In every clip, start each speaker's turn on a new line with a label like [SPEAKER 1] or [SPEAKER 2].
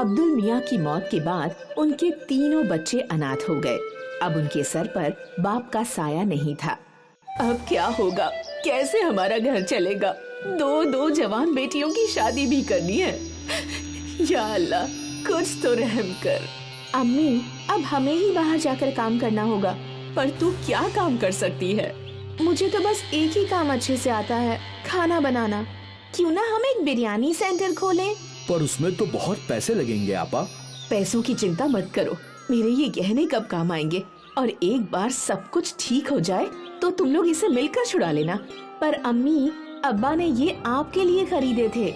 [SPEAKER 1] अब्दुल मियाँ की मौत के बाद उनके तीनों बच्चे अनाथ हो गए। अब उनके सर पर बाप का साया नहीं था। अब क्या होगा, कैसे हमारा घर चलेगा? दो जवान बेटियों की शादी भी करनी है। या अल्लाह, कुछ तो रहम कर।
[SPEAKER 2] अम्मी, अब हमें ही बाहर जाकर काम करना होगा।
[SPEAKER 1] पर तू क्या काम कर सकती है?
[SPEAKER 2] मुझे तो बस एक ही काम अच्छे से आता है, खाना बनाना। क्यों ना हम एक बिरयानी सेंटर खोलें?
[SPEAKER 3] पर उसमें तो बहुत पैसे लगेंगे आपा।
[SPEAKER 1] पैसों की चिंता मत करो, मेरे ये गहने कब काम आएंगे। और एक बार सब कुछ ठीक हो जाए तो तुम लोग इसे मिलकर छुड़ा लेना।
[SPEAKER 2] पर अम्मी, अब्बा ने ये आपके लिए खरीदे थे।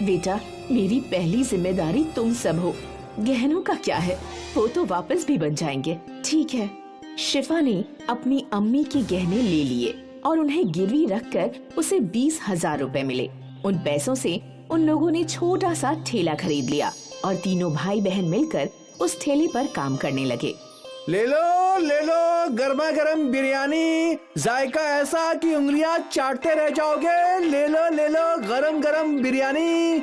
[SPEAKER 1] बेटा, मेरी पहली जिम्मेदारी तुम सब हो। गहनों का क्या है, वो तो वापस भी बन जाएंगे।
[SPEAKER 2] ठीक है।
[SPEAKER 1] शिफा ने अपनी अम्मी के गहने ले लिए और उन्हें गिरवी रखकर उसे 20,000 रुपए मिले। उन पैसों से उन लोगों ने छोटा सा ठेला खरीद लिया और तीनों भाई बहन मिलकर उस ठेले पर काम करने लगे।
[SPEAKER 3] ले लो गर्मा गर्म बिरयानी, जायका ऐसा कि उंगलियां चाटते रह जाओगे। ले लो गरम गरम बिरयानी।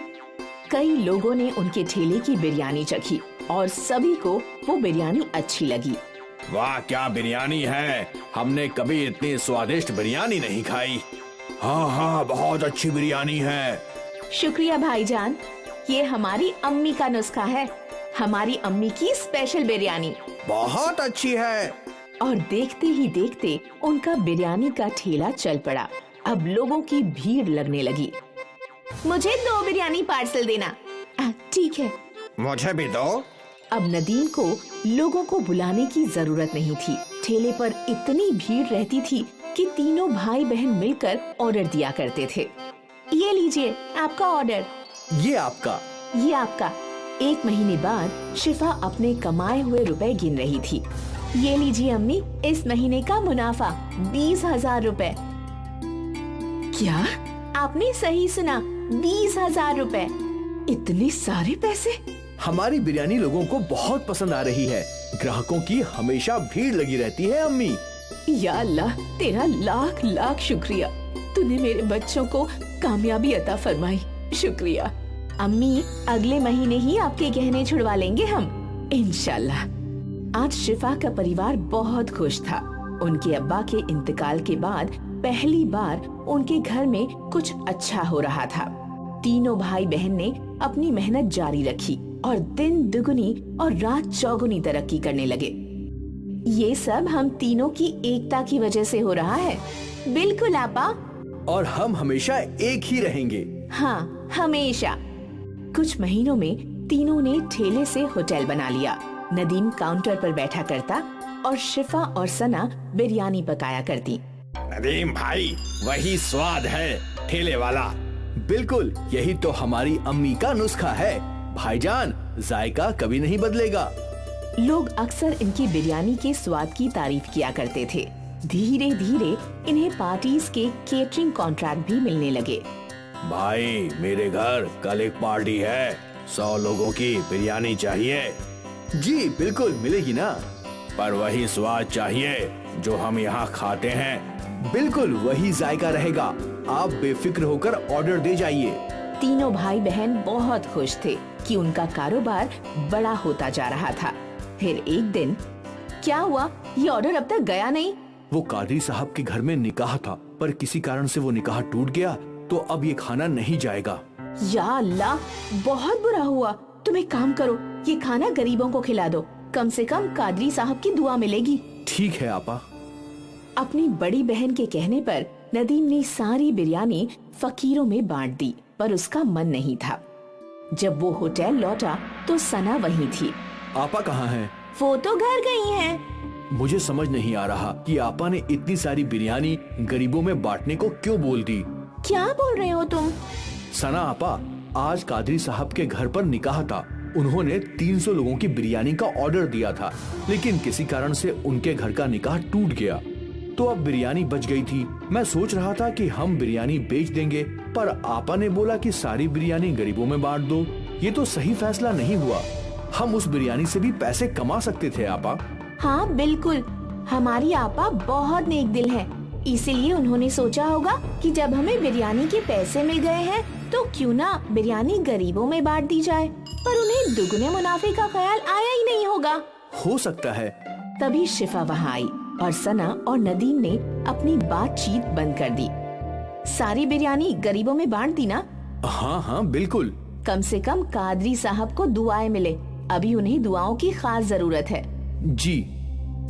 [SPEAKER 1] कई लोगों ने उनके ठेले की बिरयानी चखी और सभी को वो बिरयानी अच्छी लगी।
[SPEAKER 3] वाह, क्या बिरयानी है, हमने कभी इतनी स्वादिष्ट बिरयानी नहीं खाई। हाँ, बहुत अच्छी बिरयानी है।
[SPEAKER 2] शुक्रिया भाईजान, ये हमारी अम्मी का नुस्खा है, हमारी अम्मी की स्पेशल बिरयानी।
[SPEAKER 3] बहुत अच्छी है।
[SPEAKER 1] और देखते ही देखते उनका बिरयानी का ठेला चल पड़ा। अब लोगों की भीड़ लगने लगी।
[SPEAKER 2] मुझे 2 बिरयानी पार्सल देना।
[SPEAKER 1] ठीक है।
[SPEAKER 3] मुझे भी दो।
[SPEAKER 1] अब नदीम को लोगों को बुलाने की जरूरत नहीं थी। ठेले पर इतनी भीड़ रहती थी कि तीनों भाई बहन मिलकर ऑर्डर दिया करते थे।
[SPEAKER 2] ये लीजिए आपका ऑर्डर।
[SPEAKER 3] ये आपका।
[SPEAKER 2] ये आपका।
[SPEAKER 1] 1 महीने बाद शिफा अपने कमाए हुए रुपए गिन रही थी।
[SPEAKER 2] ये लीजिए अम्मी, इस महीने का मुनाफा 20,000 रुपए।
[SPEAKER 1] क्या?
[SPEAKER 2] आपने सही सुना, 20,000 रुपए।
[SPEAKER 1] इतने सारे पैसे?
[SPEAKER 3] हमारी बिरयानी लोगों को बहुत पसंद आ रही है। ग्राहकों की हमेशा भीड़ लगी रहती है अम्मी।
[SPEAKER 1] या अल्लाह, तेरा लाख लाख शुक्रिया। तूने मेरे बच्चों को कामयाबी अता फरमाई। शुक्रिया।
[SPEAKER 2] अम्मी, अगले महीने ही आपके गहने छुड़वा लेंगे हम,
[SPEAKER 1] इंशाल्लाह। आज शिफा का परिवार बहुत खुश था। उनके अब्बा के इंतकाल के बाद पहली बार उनके घर में कुछ अच्छा हो रहा था। तीनों भाई बहन ने अपनी मेहनत जारी रखी और दिन दुगुनी और रात चौगुनी तरक्की करने लगे।
[SPEAKER 2] ये सब हम तीनों की एकता की वजह से हो रहा है। बिल्कुल आपा।
[SPEAKER 3] और हम हमेशा एक ही रहेंगे।
[SPEAKER 2] हाँ, हमेशा।
[SPEAKER 1] कुछ महीनों में तीनों ने ठेले से होटल बना लिया। नदीम काउंटर पर बैठा करता और शिफा और सना बिरयानी पकाया करती।
[SPEAKER 3] नदीम भाई, वही स्वाद है ठेले वाला। बिल्कुल, यही तो हमारी अम्मी का नुस्खा है भाईजान, जायका कभी नहीं बदलेगा।
[SPEAKER 1] लोग अक्सर इनकी बिरयानी के स्वाद की तारीफ किया करते थे। धीरे धीरे इन्हें पार्टीज के केटरिंग कॉन्ट्रैक्ट भी मिलने लगे।
[SPEAKER 3] भाई, मेरे घर कल एक पार्टी है, 100 लोगों की बिरयानी चाहिए। जी बिल्कुल मिलेगी ना, पर वही स्वाद चाहिए जो हम यहाँ खाते हैं। बिल्कुल वही जायका रहेगा, आप बेफिक्र होकर ऑर्डर दे जाइए।
[SPEAKER 1] तीनों भाई बहन बहुत खुश थे कि उनका कारोबार बड़ा होता जा रहा था। फिर एक दिन
[SPEAKER 2] क्या हुआ, ये ऑर्डर अब तक गया नहीं?
[SPEAKER 3] वो कादरी साहब के घर में निकाह था, पर किसी कारण से वो निकाह टूट गया, तो अब ये खाना नहीं जाएगा।
[SPEAKER 2] या अल्लाह, बहुत बुरा हुआ। तुम एक काम करो, ये खाना गरीबों को खिला दो, कम से कम कादरी साहब की दुआ मिलेगी।
[SPEAKER 3] ठीक है आपा।
[SPEAKER 1] अपनी बड़ी बहन के कहने पर नदीम ने सारी बिरयानी फकीरों में बांट दी, पर उसका मन नहीं था। जब वो होटल लौटा तो सना वहीं थी।
[SPEAKER 3] आपा कहाँ हैं?
[SPEAKER 2] वो तो घर गई हैं।
[SPEAKER 3] मुझे समझ नहीं आ रहा कि आपा ने इतनी सारी बिरयानी गरीबों में बांटने को क्यों बोल दी।
[SPEAKER 2] क्या बोल रहे हो तुम?
[SPEAKER 3] सना आपा, आज कादरी साहब के घर पर निकाह था। उन्होंने 300 लोगों की बिरयानी का ऑर्डर दिया था, लेकिन किसी कारण से उनके घर का निकाह टूट गया, तो अब बिरयानी बच गई थी। मैं सोच रहा था कि हम बिरयानी बेच देंगे, पर आपा ने बोला कि सारी बिरयानी गरीबों में बांट दो। ये तो सही फैसला नहीं हुआ। हम उस बिरयानी से भी पैसे कमा सकते थे आपा।
[SPEAKER 2] हाँ बिल्कुल, हमारी आपा बहुत नेक दिल है, इसीलिए उन्होंने सोचा होगा कि जब हमें बिरयानी के पैसे मिल गए हैं तो क्यों ना बिरयानी गरीबों में बांट दी जाए। पर उन्हें दुगने मुनाफे का ख्याल आया ही नहीं होगा।
[SPEAKER 3] हो सकता है।
[SPEAKER 1] तभी शिफा वहाँ आई और सना और नदीम ने अपनी बातचीत बंद कर दी।
[SPEAKER 2] सारी बिरयानी गरीबों में बांट दी ना?
[SPEAKER 3] हाँ हाँ बिल्कुल।
[SPEAKER 2] कम से कम कादरी साहब को दुआएं मिले, अभी उन्हें दुआओं की खास जरूरत है।
[SPEAKER 3] जी।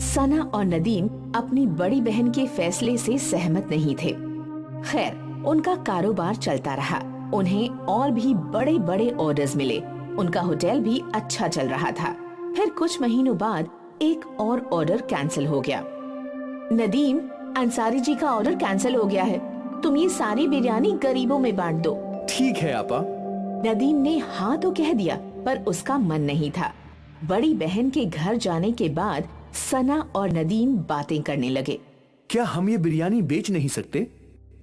[SPEAKER 1] सना और नदीम अपनी बड़ी बहन के फैसले से सहमत नहीं थे। खैर, उनका कारोबार चलता रहा। उन्हें और भी बड़े बड़े ऑर्डर्स मिले। उनका होटल भी अच्छा चल रहा था। फिर कुछ महीनों बाद एक और ऑर्डर कैंसिल हो गया।
[SPEAKER 2] नदीम, अंसारी जी का ऑर्डर कैंसिल हो गया है, तुम ये सारी बिरयानी गरीबों में बांट दो।
[SPEAKER 3] ठीक है आपा।
[SPEAKER 1] नदीम ने हाँ तो कह दिया, पर उसका मन नहीं था। बड़ी बहन के घर जाने के बाद सना और नदीम बातें करने लगे।
[SPEAKER 3] क्या हम ये बिरयानी बेच नहीं सकते?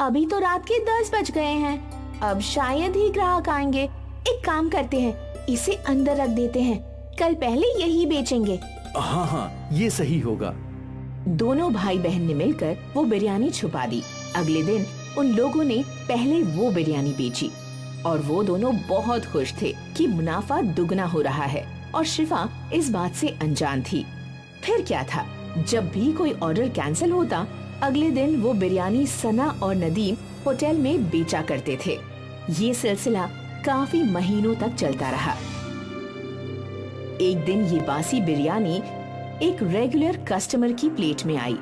[SPEAKER 2] अभी तो रात के 10 बज गए हैं, अब शायद ही ग्राहक आएंगे। एक काम करते हैं, इसे अंदर रख देते हैं, कल पहले यही बेचेंगे।
[SPEAKER 3] हाँ हाँ, ये सही होगा।
[SPEAKER 1] दोनों भाई बहन ने मिलकर वो बिरयानी छुपा दी। अगले दिन उन लोगों ने पहले वो बिरयानी बेची और वो दोनों बहुत खुश थे कि मुनाफा दुगना हो रहा है, और शिफा इस बात से अनजान थी। फिर क्या था, जब भी कोई ऑर्डर कैंसिल होता, अगले दिन वो बिरयानी सना और नदीम होटल में बेचा करते थे। ये सिलसिला काफी महीनों तक चलता रहा। एक दिन ये बासी बिरयानी एक रेगुलर कस्टमर की प्लेट में आई।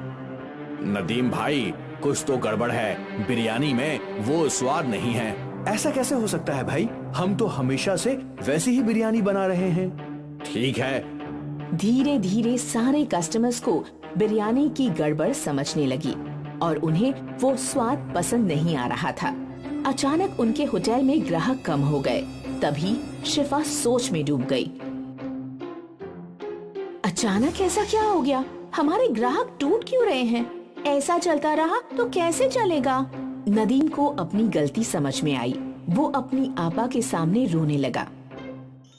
[SPEAKER 3] नदीम भाई, कुछ तो गड़बड़ है, बिरयानी में वो स्वाद नहीं है। ऐसा कैसे हो सकता है भाई? हम तो हमेशा से वैसी ही बिरयानी बना रहे हैं। ठीक है।
[SPEAKER 1] धीरे धीरे सारे कस्टमर्स को बिरयानी की गड़बड़ समझने लगी और उन्हें वो स्वाद पसंद नहीं आ रहा था। अचानक उनके होटल में ग्राहक कम हो गए। तभी शिफा सोच में डूब गई।
[SPEAKER 2] अचानक ऐसा क्या हो गया? हमारे ग्राहक टूट क्यों रहे हैं? ऐसा चलता रहा तो कैसे चलेगा?
[SPEAKER 1] नदीम को अपनी गलती समझ में आई। वो अपनी आपा के सामने रोने लगा।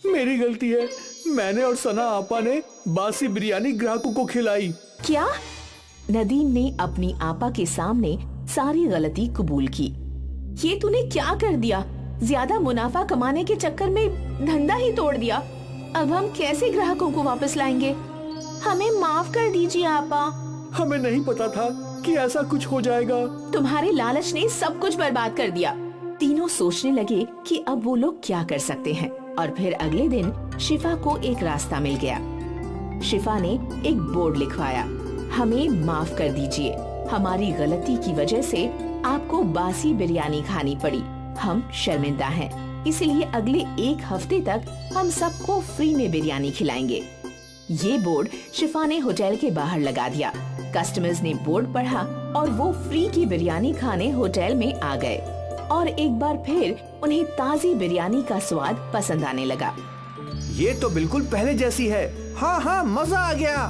[SPEAKER 3] मेरी गलती है, मैंने और सना आपा ने बासी बिरयानी ग्राहकों को खिलाई।
[SPEAKER 2] क्या?
[SPEAKER 1] नदीम ने अपनी आपा के सामने सारी गलती कबूल की।
[SPEAKER 2] ये तूने क्या कर दिया? ज्यादा मुनाफा कमाने के चक्कर में धंधा ही तोड़ दिया। अब हम कैसे ग्राहकों को वापस लाएंगे? हमें माफ कर दीजिए आपा।
[SPEAKER 3] हमें नहीं पता था कि ऐसा कुछ हो जाएगा।
[SPEAKER 2] तुम्हारे लालच ने सब कुछ बर्बाद कर दिया।
[SPEAKER 1] तीनों सोचने लगे कि अब वो लोग क्या कर सकते हैं। और फिर अगले दिन शिफा को एक रास्ता मिल गया। शिफा ने एक बोर्ड लिखवाया, हमें माफ कर दीजिए, हमारी गलती की वजह से आपको बासी बिरयानी खानी पड़ी। हम शर्मिंदा हैं, इसलिए अगले एक हफ्ते तक हम सबको फ्री में बिरयानी खिलाएंगे। ये बोर्ड शिफा ने होटल के बाहर लगा दिया। कस्टमर्स ने बोर्ड पढ़ा और वो फ्री की बिरयानी खाने होटल में आ गए और एक बार फिर उन्हें ताज़ी बिरयानी का स्वाद पसंद आने लगा।
[SPEAKER 3] ये तो बिल्कुल पहले जैसी है। हाँ हाँ, मजा आ गया।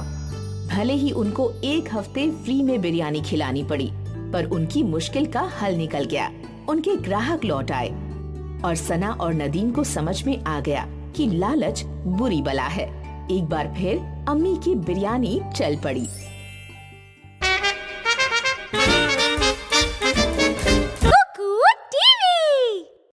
[SPEAKER 1] भले ही उनको एक हफ्ते फ्री में बिरयानी खिलानी पड़ी, पर उनकी मुश्किल का हल निकल गया। उनके ग्राहक लौट आए और सना और नदीम को समझ में आ गया कि लालच बुरी बला है। एक बार फिर अम्मी की बिरयानी चल पड़ी।